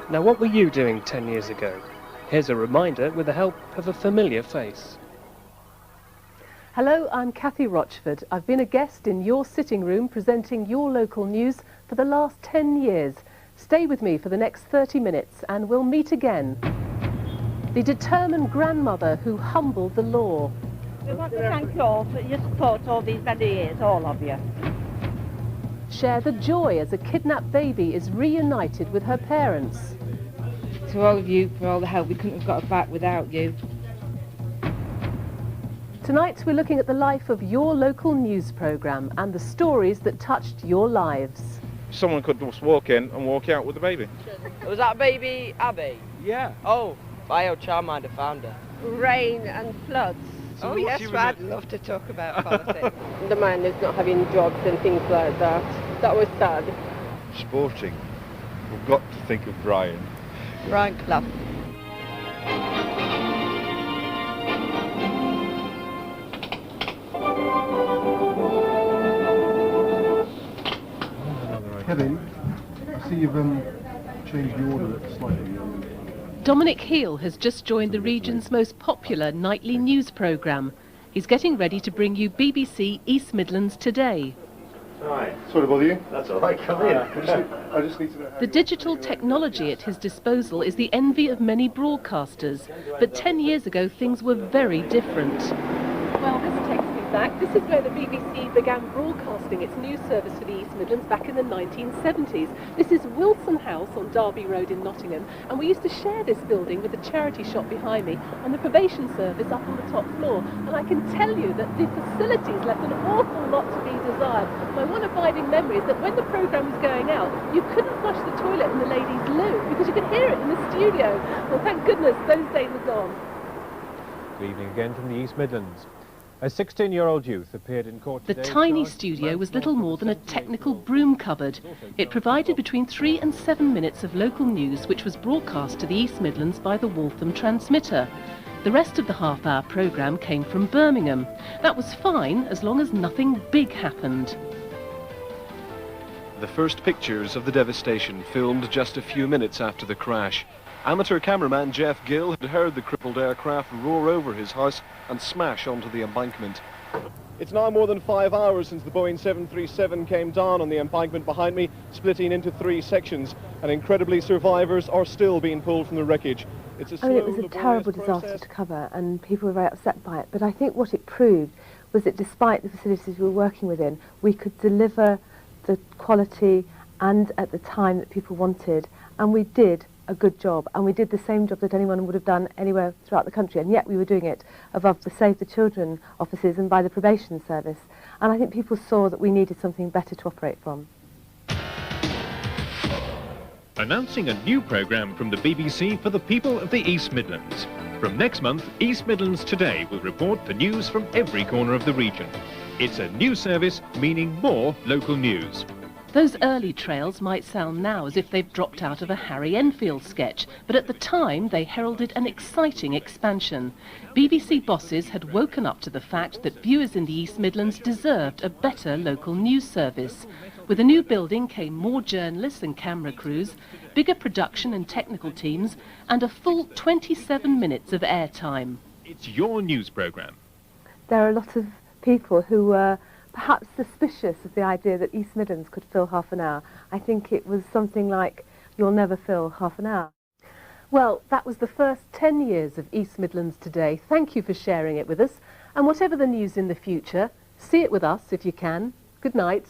Now, what were you doing 10 years ago? Here's a reminder with the help of a familiar face. Hello, I'm Kathy Rochford. I've been a guest in your sitting room presenting your local news for the last 10 years. Stay with me for the next 30 minutes and we'll meet again. The determined grandmother who humbled the law. We want to thank you all for your support all these many years, all of you. Share the joy as a kidnapped baby is reunited with her parents. To all of you for all the help. We couldn't have got her back without you. Tonight we're looking at the life of your local news programme and the stories that touched your lives. Someone could just walk in and walk out with the baby. Was that baby Abby? Yeah. Oh, biochildminder found her. Rain and floods. Oh yes, I'd love to talk about politics. The miners not having jobs and things like that. That was sad. Sporting. We've got to think of Brian. Brian Clough. Kevin, I see you've changed the order slightly. Dominic Heel has just joined the region's most popular nightly news programme. He's getting ready to bring you BBC East Midlands Today. Hi. Sorry to bother you. That's all right, come in. I just need to know how The digital technology at his disposal is the envy of many broadcasters, but 10 years ago things were very different. Well, this takes me back. This is where the BBC began broadcasting its news service for the East Midlands back in the 1970s. This is Wilson House on Derby Road in Nottingham, and we used to share this building with the charity shop behind me and the probation service up on the top floor. And I can tell you that the facilities left an awful lot to be desired. My one abiding memory is that when the programme was going out, you couldn't flush the toilet in the ladies' loo because you could hear it in the studio. Well, thank goodness those days are gone. Good evening again from the East Midlands. A 16-year-old youth appeared in court today. The tiny studio was little more than a technical broom cupboard. It provided between 3 and 7 minutes of local news which was broadcast to the East Midlands by the Waltham transmitter. The rest of the half-hour programme came from Birmingham. That was fine as long as nothing big happened. The first pictures of the devastation filmed just a few minutes after the crash. Amateur cameraman Jeff Gill had heard the crippled aircraft roar over his house and smash onto the embankment. It's now more than 5 hours since the Boeing 737 came down on the embankment behind me, splitting into 3 sections, and incredibly survivors are still being pulled from the wreckage. It was a terrible disaster to cover and people were very upset by it, but I think what it proved was that despite the facilities we were working within, we could deliver the quality and at the time that people wanted, and we did a good job, and we did the same job that anyone would have done anywhere throughout the country, and yet we were doing it above the Save the Children offices and by the probation service, and I think people saw that we needed something better to operate from. Announcing a new programme from the BBC for the people of the East Midlands. From next month, East Midlands Today will report the news from every corner of the region. It's a new service, meaning more local news. Those early trails might sound now as if they've dropped out of a Harry Enfield sketch, but at the time they heralded an exciting expansion. BBC bosses had woken up to the fact that viewers in the East Midlands deserved a better local news service. With a new building came more journalists and camera crews, bigger production and technical teams, and a full 27 minutes of airtime. It's your news programme. There are a lot of people who were perhaps suspicious of the idea that East Midlands could fill half an hour. I think it was something like, you'll never fill half an hour. Well, that was the first 10 years of East Midlands Today. Thank you for sharing it with us. And whatever the news in the future, see it with us if you can. Good night.